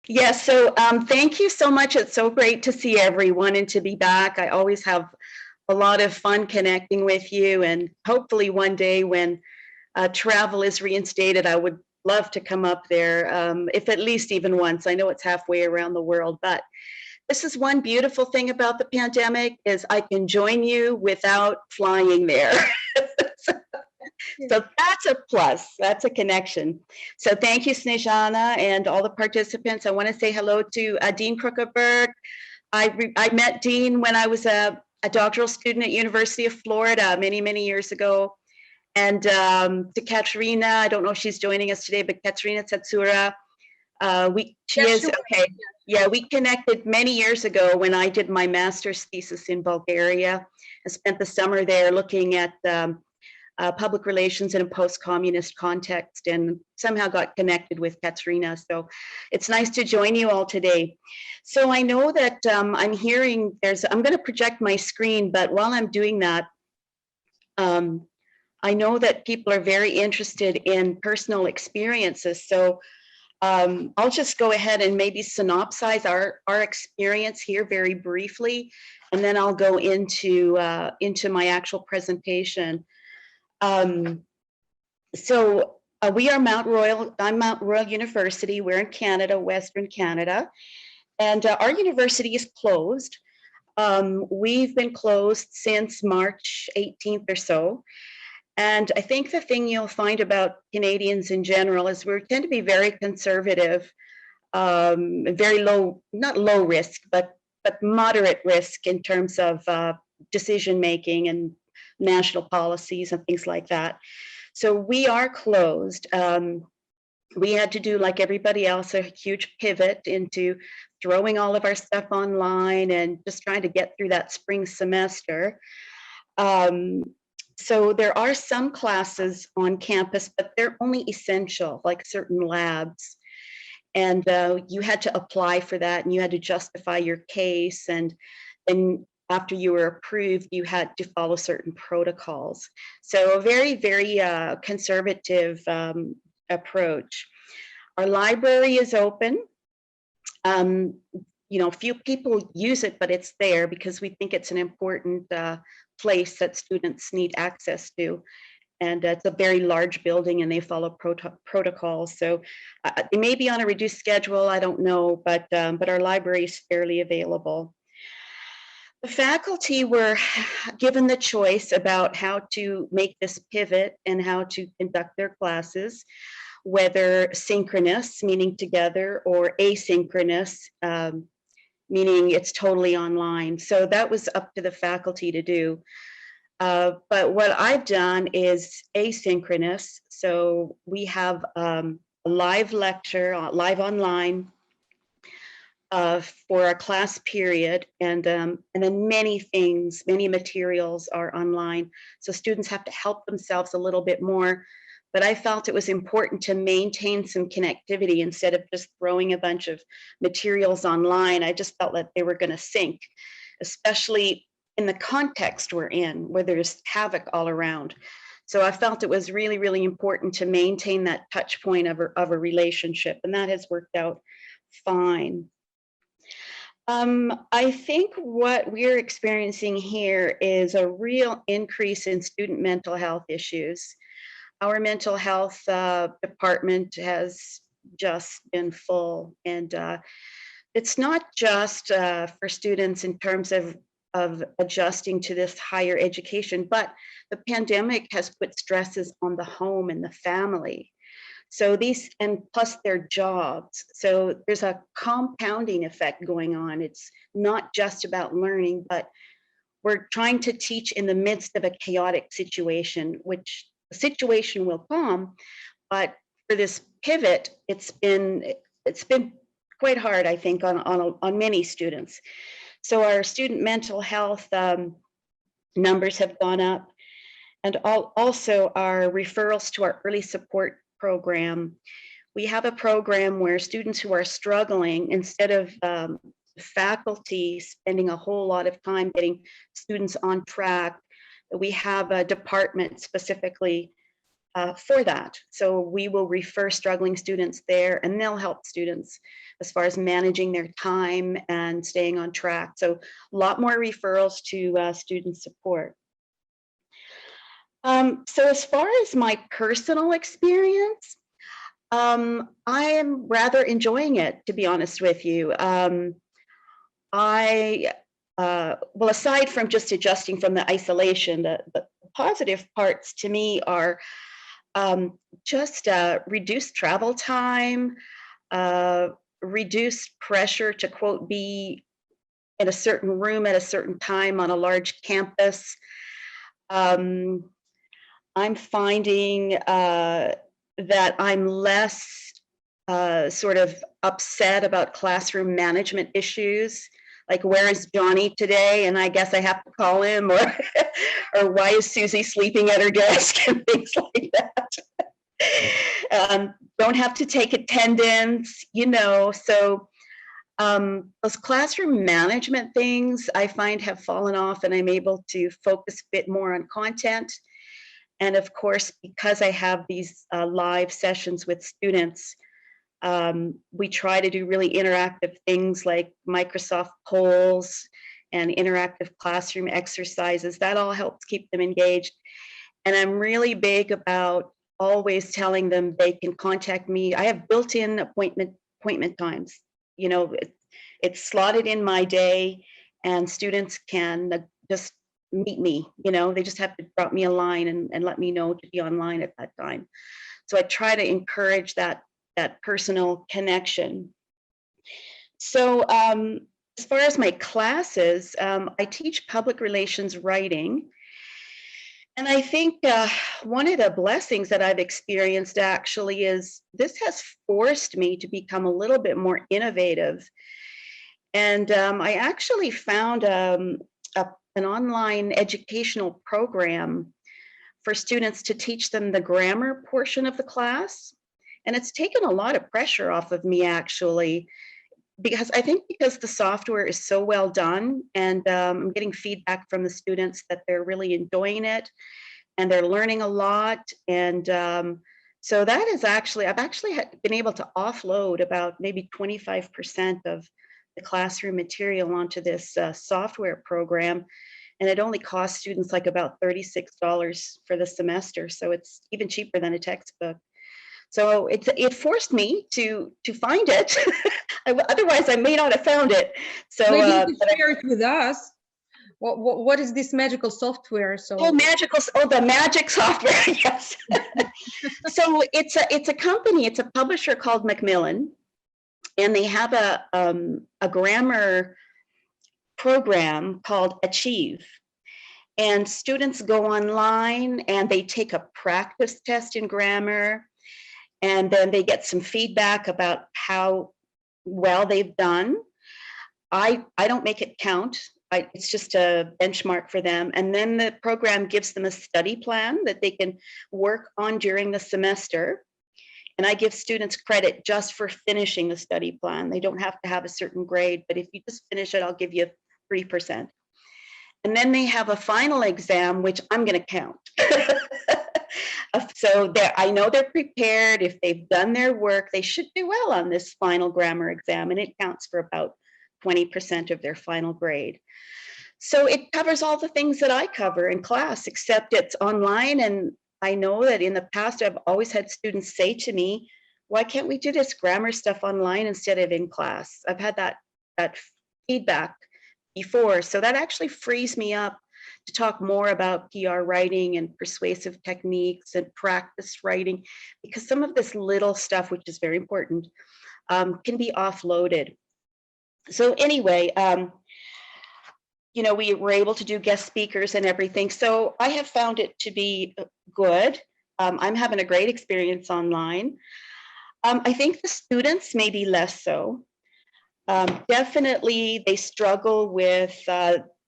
Yes, so thank you so much. It's so great to see everyone and to be back. I always have a lot of fun connecting with you, and hopefully one day when travel is reinstated, I would love to come up there, if at least even once. I know it's halfway around the world, but this is one beautiful thing about the pandemic is I can join you without flying there. So that's a plus, that's a connection. So thank you, Snejana, and all the participants. I want to say hello to Dean Kruckerberg. I met Dean when I was a doctoral student at University of Florida many years ago. And to Katrina, I don't know if she's joining us today, but Katrina Tsatsura, okay. Yeah, we connected many years ago when I did my master's thesis in Bulgaria. I spent the summer there looking at public relations in a post-communist context, and somehow got connected with Katrina. So it's nice to join you all today. So I know that I'm hearing I'm going to project my screen, but while I'm doing that, I know that people are very interested in personal experiences. So I'll just go ahead and maybe synopsize our experience here very briefly, and then I'll go into my actual presentation. We are Mount Royal. I'm Mount Royal University. We're in Canada, Western Canada, and our university is closed. We've been closed since March 18th or so. And I think the thing you'll find about Canadians in general is we tend to be very conservative, very low, not low risk, but moderate risk in terms of decision making and national policies and things like that. So we are closed. We had to do, like everybody else, a huge pivot into throwing all of our stuff online and just trying to get through that spring semester. So there are some classes on campus, but they're only essential, like certain labs. And you had to apply for that, and you had to justify your case. And then after you were approved, you had to follow certain protocols. So a very conservative approach. Our library is open. Few people use it, but it's there because we think it's an important place that students need access to. And it's a very large building, and they follow protocols. So it may be on a reduced schedule, I don't know, but our library is fairly available. The faculty were given the choice about how to make this pivot and how to conduct their classes, whether synchronous, meaning together, or asynchronous, meaning it's totally online. So that was up to the faculty to do. But what I've done is asynchronous. So we have a live lecture, live online, for a class period, and then many materials are online. So students have to help themselves a little bit more. But I felt it was important to maintain some connectivity instead of just throwing a bunch of materials online. I just felt that they were going to sync, especially in the context we're in, where there's havoc all around. So I felt it was really important to maintain that touch point of a relationship, and that has worked out fine. I think what we're experiencing here is a real increase in student mental health issues. Our mental health department has just been full, and it's not just for students in terms of adjusting to this higher education, but the pandemic has put stresses on the home and the family. So and plus their jobs. So there's a compounding effect going on. It's not just about learning, but we're trying to teach in the midst of a chaotic situation, which the situation will come, but for this pivot, it's been quite hard, I think, on many students. So our student mental health numbers have gone up, and also our referrals to our early support program. We have a program where students who are struggling, instead of faculty spending a whole lot of time getting students on track, we have a department specifically for that. So we will refer struggling students there, and they'll help students as far as managing their time and staying on track. So a lot more referrals to student support. So as far as my personal experience, I am rather enjoying it, to be honest with you. Well, aside from just adjusting from the isolation, the positive parts to me are just reduced travel time, reduced pressure to, quote, be in a certain room at a certain time on a large campus. I'm finding that I'm less sort of upset about classroom management issues, like where is Johnny today? And I guess I have to call him, or or why is Susie sleeping at her desk, and things like that. Don't have to take attendance, you know. So those classroom management things I find have fallen off, and I'm able to focus a bit more on content. And of course, because I have these live sessions with students, we try to do really interactive things like Microsoft polls and interactive classroom exercises. That all helps keep them engaged. And I'm really big about always telling them they can contact me. I have built-in appointment times. You know, it's slotted in my day, and students can just meet me. You know, they just have to drop me a line and let me know to be online at that time. So I try to encourage that personal connection. So as far as my classes, I teach public relations writing. And I think one of the blessings that I've experienced actually is this has forced me to become a little bit more innovative. And I actually found an online educational program for students to teach them the grammar portion of the class. And it's taken a lot of pressure off of me, actually, because I think because the software is so well done, and I'm getting feedback from the students that they're really enjoying it and they're learning a lot. And so that is actually, I've actually been able to offload about maybe 25% of the classroom material onto this software program. And it only costs students like about $36 for the semester. So it's even cheaper than a textbook. So it forced me to find it. Otherwise, I may not have found it. So maybe you could share it with us. What is this magical software? So the magic software. Yes. So it's a company. It's a publisher called Macmillan, and they have a grammar program called Achieve. And students go online and they take a practice test in grammar, and then they get some feedback about how well they've done. I don't make it count. It's just a benchmark for them. And then the program gives them a study plan that they can work on during the semester. And I give students credit just for finishing the study plan. They don't have to have a certain grade, but if you just finish it, I'll give you 3%. And then they have a final exam, which I'm going to count. So I know they're prepared. If they've done their work, they should do well on this final grammar exam, and it counts for about 20% of their final grade. So it covers all the things that I cover in class, except it's online. And I know that in the past, I've always had students say to me, why can't we do this grammar stuff online instead of in class? I've had that feedback before. So that actually frees me up to talk more about PR writing and persuasive techniques and practice writing, because some of this little stuff, which is very important, can be offloaded. So anyway, you know, we were able to do guest speakers and everything. So I have found it to be good. I'm having a great experience online. I think the students may be less so. Definitely, they struggle with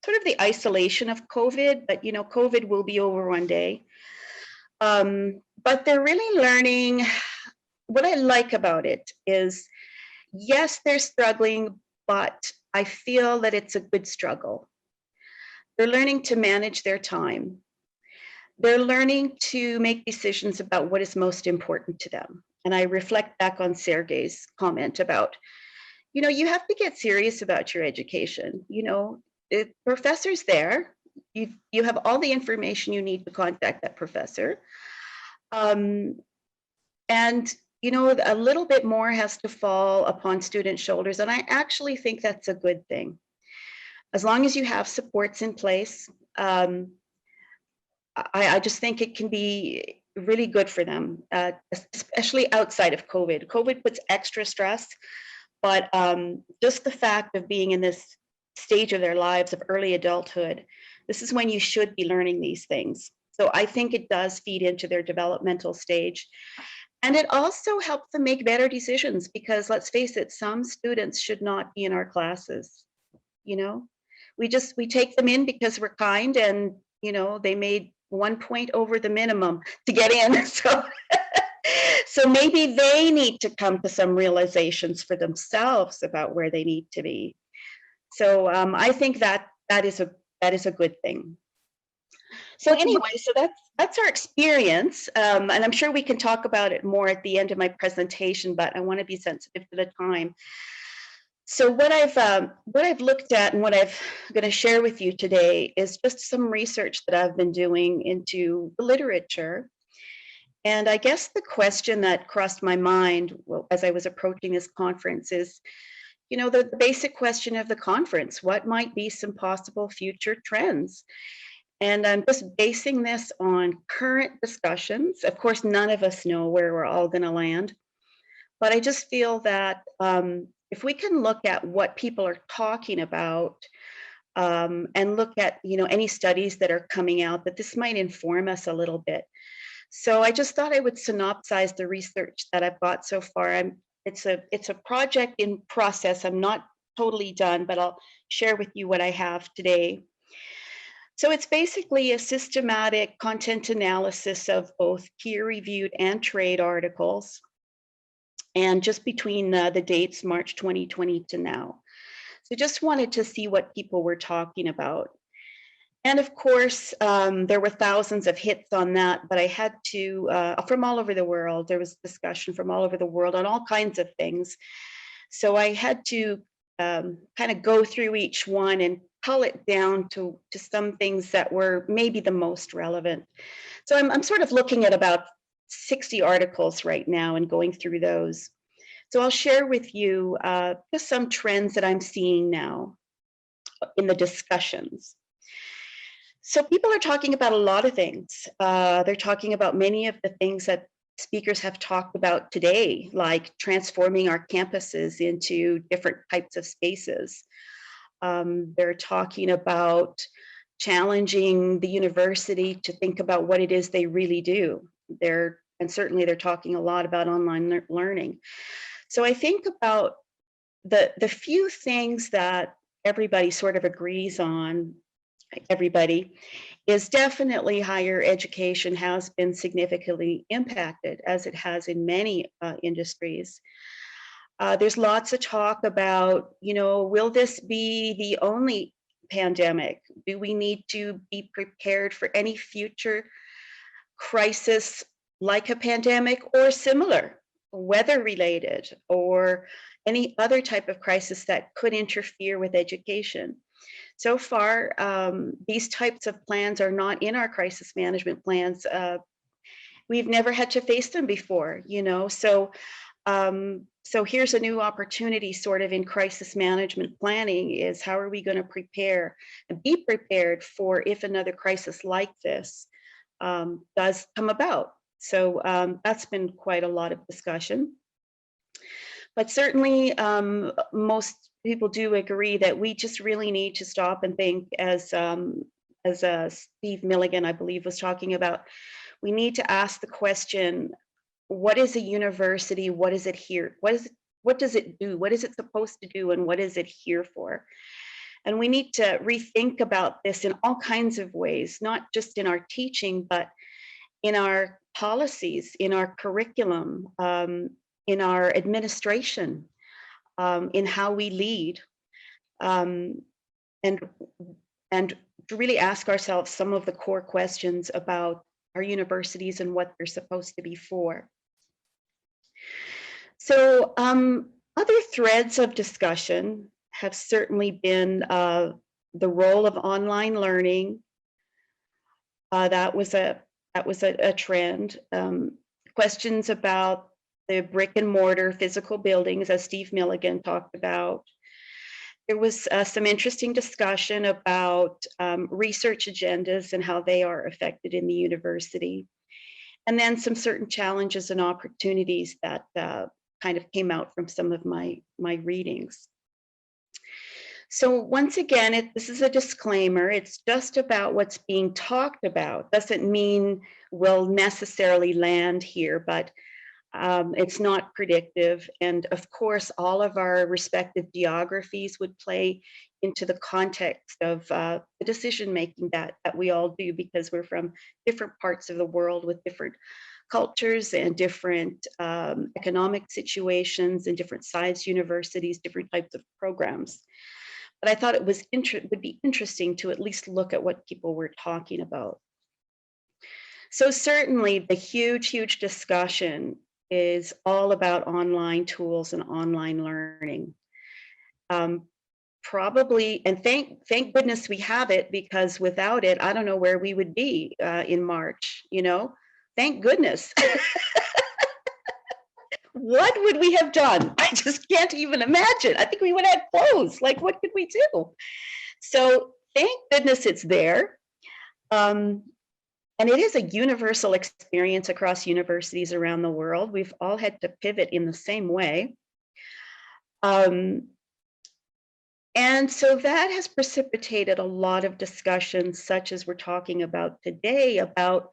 sort of the isolation of COVID, but you know, COVID will be over one day. But they're really learning. What I like about it is, yes, they're struggling, but I feel that it's a good struggle. They're learning to manage their time. they're learning to make decisions about what is most important to them. And I reflect back on Sergey's comment about, you have to get serious about your education. The professor's there. You have all the information you need to contact that professor. And, a little bit more has to fall upon student shoulders. And I actually think that's a good thing. As long as you have supports in place, I just think it can be really good for them, especially outside of COVID. COVID puts extra stress, but just the fact of being in this stage of their lives of early adulthood, this is when you should be learning these things. So I think it does feed into their developmental stage. And it also helps them make better decisions because let's face it, some students should not be in our classes. We take them in because we're kind and, they made 1 point over the minimum to get in. So maybe they need to come to some realizations for themselves about where they need to be. So I think that is a good thing. So anyway, so that's our experience, and I'm sure we can talk about it more at the end of my presentation, but I want to be sensitive to the time. So what I've looked at and what I'm going to share with you today is just some research that I've been doing into the literature. And I guess the question that crossed my mind as I was approaching this conference is, the basic question of the conference: what might be some possible future trends? And I'm just basing this on current discussions. Of course, none of us know where we're all going to land, but I just feel that if we can look at what people are talking about and look at any studies that are coming out, that this might inform us a little bit. So I just thought I would synopsize the research that I've got so far. It's a project in process. I'm not totally done, but I'll share with you what I have today. So it's basically a systematic content analysis of both peer-reviewed and trade articles, and just between the dates March 2020 to now. So just wanted to see what people were talking about. And of course, there were thousands of hits on that, but I had to, from all over the world, there was discussion from all over the world on all kinds of things. So I had to kind of go through each one and cull it down to some things that were maybe the most relevant. So I'm sort of looking at about 60 articles right now and going through those. So I'll share with you just some trends that I'm seeing now in the discussions. So people are talking about a lot of things. They're talking about many of the things that speakers have talked about today, like transforming our campuses into different types of spaces. They're talking about challenging the university to think about what it is they really do. And certainly they're talking a lot about online learning. So I think about the few things that everybody sort of agrees on, is definitely higher education has been significantly impacted, as it has in many industries. There's lots of talk about, will this be the only pandemic? Do we need to be prepared for any future crisis like a pandemic or similar, weather-related, or any other type of crisis that could interfere with education? So far, these types of plans are not in our crisis management plans. We've never had to face them before, so here's a new opportunity sort of in crisis management planning, is how are we going to prepare and be prepared for if another crisis like this does come about. So that's been quite a lot of discussion. But certainly most people do agree that we just really need to stop and think, as Steve Milligan, I believe, was talking about. We need to ask the question, what is a university? What is it here? What does it do? What is it supposed to do? And what is it here for? And we need to rethink about this in all kinds of ways, not just in our teaching, but in our policies, in our curriculum, in our administration, in how we lead, and to really ask ourselves some of the core questions about our universities and what they're supposed to be for. So other threads of discussion have certainly been the role of online learning. That was a trend. Questions about the brick and mortar physical buildings, as Steve Milligan talked about. There was some interesting discussion about research agendas and how they are affected in the university. And then some certain challenges and opportunities that kind of came out from some of my readings. So once again, this is a disclaimer. It's just about what's being talked about. Doesn't mean we'll necessarily land here, but it's not predictive. And of course, all of our respective geographies would play into the context of the decision-making that we all do, because we're from different parts of the world with different cultures and different economic situations and different size universities, different types of programs. But I thought it would be interesting to at least look at what people were talking about. So certainly the huge discussion is all about online tools and online learning. Probably, and thank goodness we have it, because without it, I don't know where we would be in March, you know? Thank goodness. What would we have done? I just can't even imagine. I think we would have closed. Like, what could we do? So thank goodness it's there. And it is a universal experience across universities around the world. We've all had to pivot in the same way. And so that has precipitated a lot of discussions, such as we're talking about today, about,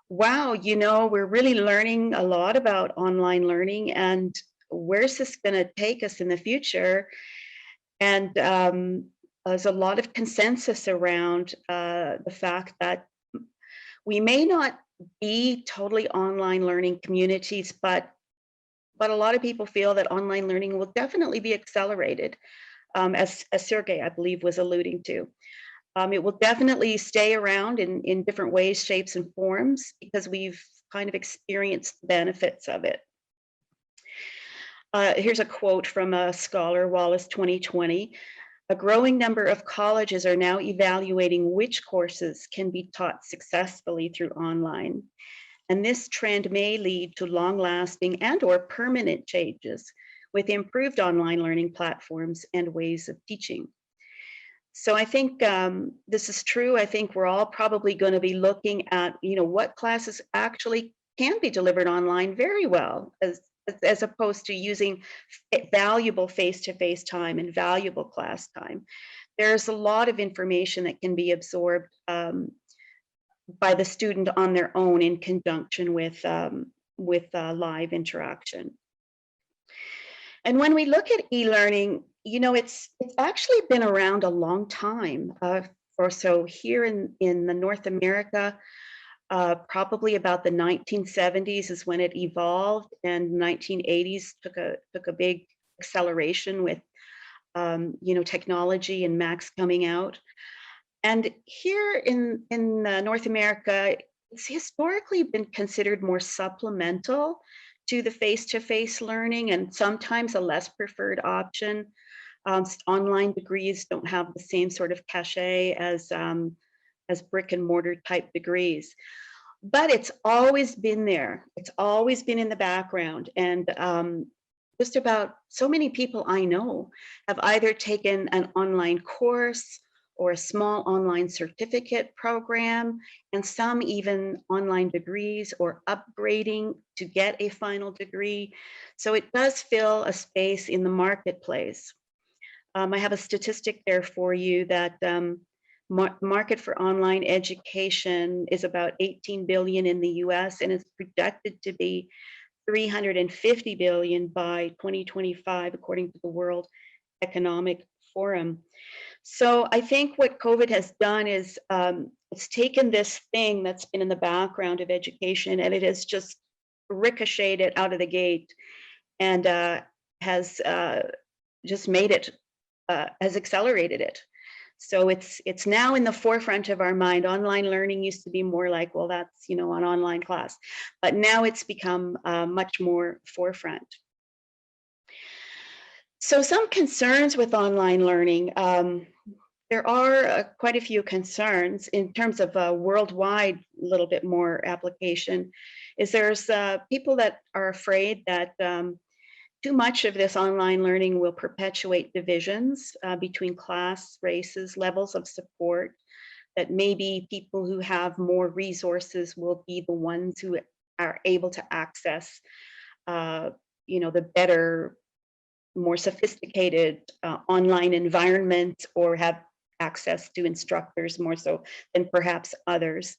wow, you know, we're really learning a lot about online learning, and where's this going to take us in the future? And there's a lot of consensus around the fact that we may not be totally online learning communities, but a lot of people feel that online learning will definitely be accelerated, as Sergey, I believe, was alluding to. It will definitely stay around in different ways, shapes, and forms, because we've kind of experienced the benefits of it. Here's a quote from a scholar, Wallace 2020. A growing number of colleges are now evaluating which courses can be taught successfully through online. And this trend may lead to long-lasting and/or permanent changes with improved online learning platforms and ways of teaching. So I think this is true. I think we're all probably going to be looking at, you know, what classes actually can be delivered online very well, as opposed to using valuable face-to-face time and valuable class time. There's a lot of information that can be absorbed by the student on their own in conjunction with live interaction. And when we look at e-learning, you know, it's actually been around a long time. Or so here in the North America, probably about the 1970s is when it evolved, and 1980s took a big acceleration with you know, technology and Macs coming out. And here in North America, it's historically been considered more supplemental to the face-to-face learning, and sometimes a less preferred option. Online degrees don't have the same sort of cachet as brick and mortar type degrees. But it's always been there. It's always been in the background. And just about so many people I know have either taken an online course or a small online certificate program, and some even online degrees or upgrading to get a final degree. So it does fill a space in the marketplace. I have a statistic there for you that market for online education is about 18 billion in the US, and it's projected to be 350 billion by 2025, according to the World Economic Forum. So I think what COVID has done is it's taken this thing that's been in the background of education, and it has just ricocheted it out of the gate, and has just made it, has accelerated it. So it's now in the forefront of our mind. Online learning used to be more like, well, that's, an online class, but now it's become much more forefront. So some concerns with online learning. There are quite a few concerns in terms of a worldwide, little bit more application. There's people that are afraid that too much of this online learning will perpetuate divisions between class, races, levels of support, that maybe people who have more resources will be the ones who are able to access, the better, more sophisticated online environment, or have access to instructors more so than perhaps others.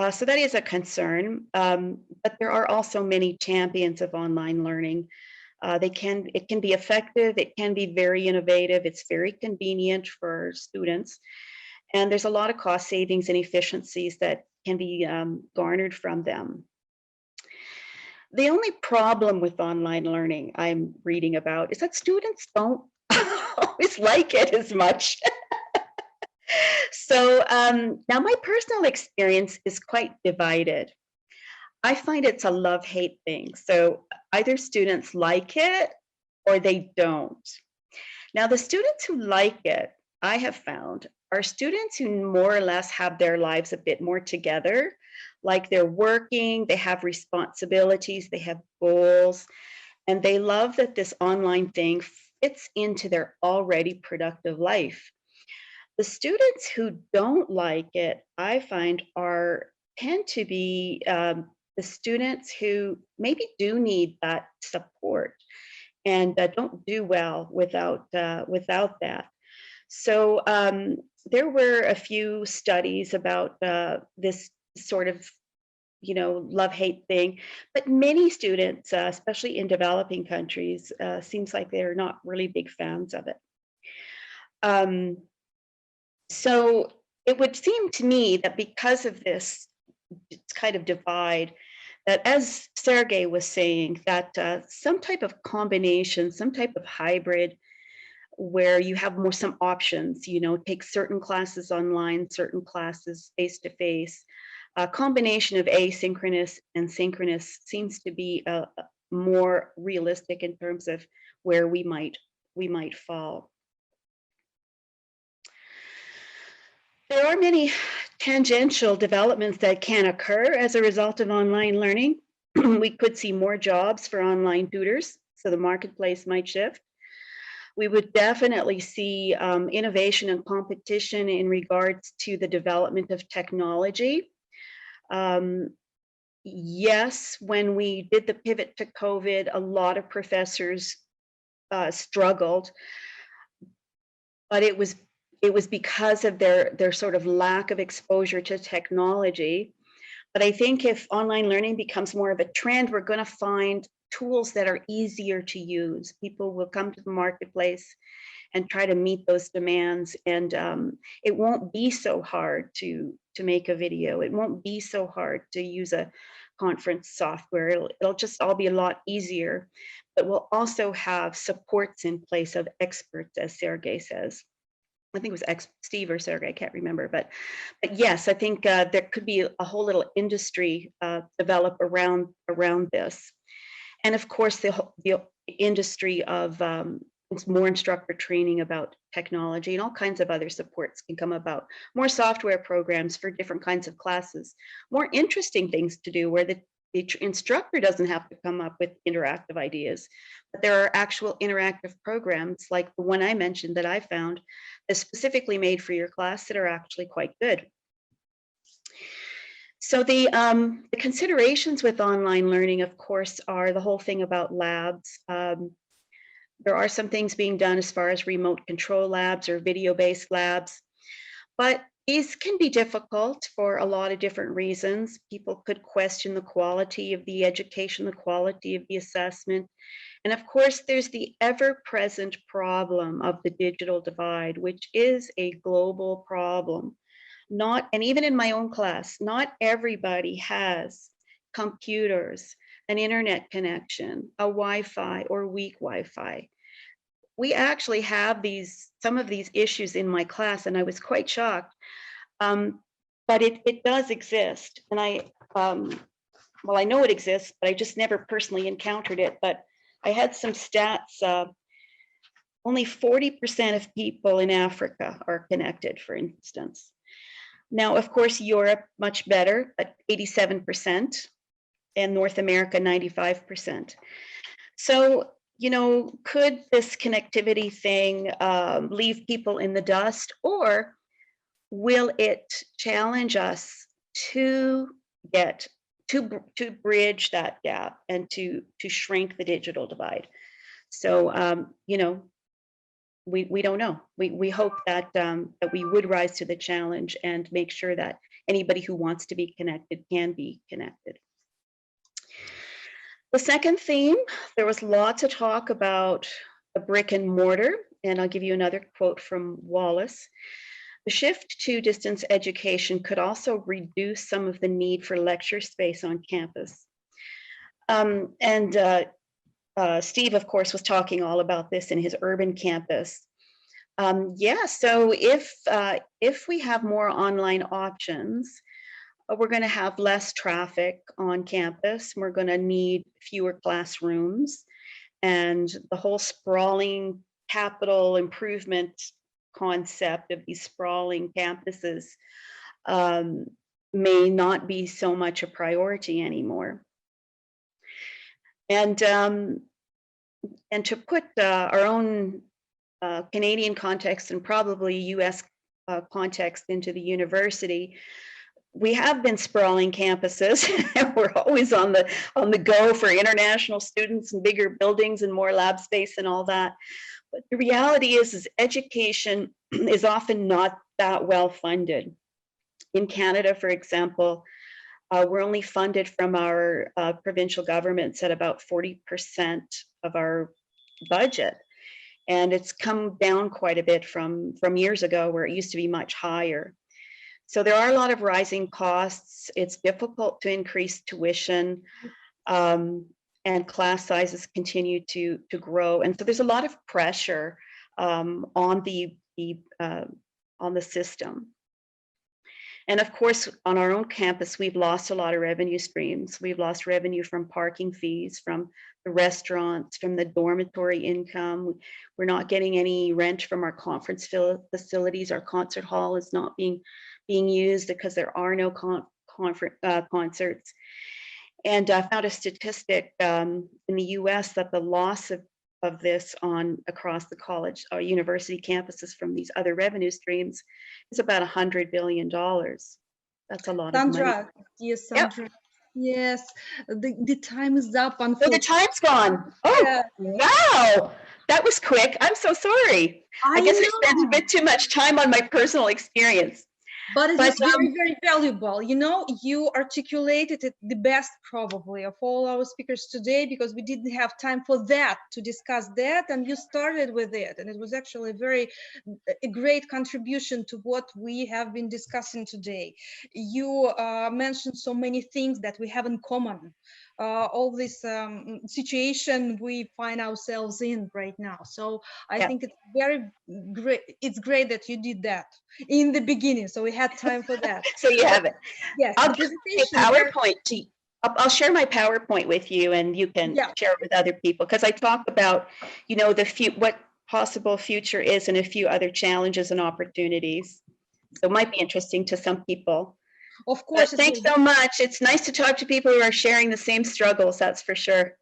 So that is a concern, but there are also many champions of online learning. It can be effective, it can be very innovative, it's very convenient for students, and there's a lot of cost savings and efficiencies that can be garnered from them. The only problem with online learning I'm reading about is that students don't always like it as much. So now my personal experience is quite divided. I find it's a love-hate thing. So either students like it or they don't. Now, the students who like it, I have found, are students who more or less have their lives a bit more together, like they're working, they have responsibilities, they have goals, and they love that this online thing fits into their already productive life. The students who don't like it, I find, tend to be the students who maybe do need that support and don't do well without that. So there were a few studies about this sort of love-hate thing, but many students, especially in developing countries, seems like they're not really big fans of it. So it would seem to me that because of this kind of divide, that, as Sergey was saying, that some type of combination, some type of hybrid, where you have some options, take certain classes online, certain classes face-to-face, a combination of asynchronous and synchronous seems to be more realistic in terms of where we might fall. There are many tangential developments that can occur as a result of online learning. We could see more jobs for online tutors, so the marketplace might shift. We would definitely see innovation and competition in regards to the development of technology. Yes, when we did the pivot to COVID, a lot of professors struggled, but it was because of their sort of lack of exposure to technology. But I think if online learning becomes more of a trend, we're going to find tools that are easier to use. People will come to the marketplace and try to meet those demands, and it won't be so hard to make a video. It won't be so hard to use a conference software. It'll just all be a lot easier, but we'll also have supports in place of experts, as Sergey says. I think it was Steve or Sergey, I can't remember, but yes, I think there could be a whole little industry develop around this. And of course, the industry of more instructor training about technology and all kinds of other supports can come about. More software programs for different kinds of classes, more interesting things to do where the instructor doesn't have to come up with interactive ideas, but there are actual interactive programs like the one I mentioned that I found that's specifically made for your class that are actually quite good. So the considerations with online learning, of course, are the whole thing about labs. There are some things being done as far as remote control labs or video-based labs, but these can be difficult for a lot of different reasons. People could question the quality of the education, the quality of the assessment. And of course, there's the ever-present problem of the digital divide, which is a global problem. And even in my own class, not everybody has computers, an internet connection, a Wi-Fi or weak Wi-Fi. we actually have some of these issues in my class, and I was quite shocked. But it does exist, and well, I know it exists, but I just never personally encountered it. But I had some stats. Only 40% of people in Africa are connected, for instance. Now, of course, Europe, much better, at 87%, and North America, 95%. So, you know, could this connectivity thing leave people in the dust, or will it challenge us to bridge that gap and to shrink the digital divide? So, you know, we don't know. We hope that that we would rise to the challenge and make sure that anybody who wants to be connected can be connected. The second theme, there was lots of talk about a brick and mortar, and I'll give you another quote from Wallace. The shift to distance education could also reduce some of the need for lecture space on campus. Steve, of course, was talking all about this in his urban campus. Yeah, so if we have more online options, we're going to have less traffic on campus. We're going to need fewer classrooms, and the whole sprawling capital improvement concept of these sprawling campuses may not be so much a priority anymore. And to put our own Canadian context and probably US context into the university, we have been sprawling campuses. We're always on the go for international students and bigger buildings and more lab space and all that. But the reality is education is often not that well funded. In Canada, for example, we're only funded from our provincial governments at about 40% of our budget. And it's come down quite a bit from years ago, where it used to be much higher. So there are a lot of rising costs. It's difficult to increase tuition, and class sizes continue to grow. And so there's a lot of pressure on the system. And of course, on our own campus, we've lost a lot of revenue streams. We've lost revenue from parking fees, from the restaurants, from the dormitory income. We're not getting any rent from our conference facilities. Our concert hall is not being used because there are no concerts. And I found a statistic in the US that the loss of this across the college or university campuses from these other revenue streams is about $100 billion. That's a lot Sandra, of money. yes, Sandra. Yep. Yes, the time is up. Oh, the time's gone. Oh, yeah. Wow. That was quick. I'm so sorry. I guess I spent a bit too much time on my personal experience. But it was very, very valuable. You know, you articulated it the best probably of all our speakers today, because we didn't have time for that, to discuss that, and you started with it. And it was actually a great contribution to what we have been discussing today. You mentioned so many things that we have in common. All this situation we find ourselves in right now. So I think it's very great. It's great that you did that in the beginning, so we had time for that. So you have it. Yes. I'll give a PowerPoint to you. I'll share my PowerPoint with you, and you can share it with other people, because I talk about, you know, what possible future is and a few other challenges and opportunities. So it might be interesting to some people. Of course. Thanks so much. It's nice to talk to people who are sharing the same struggles, that's for sure.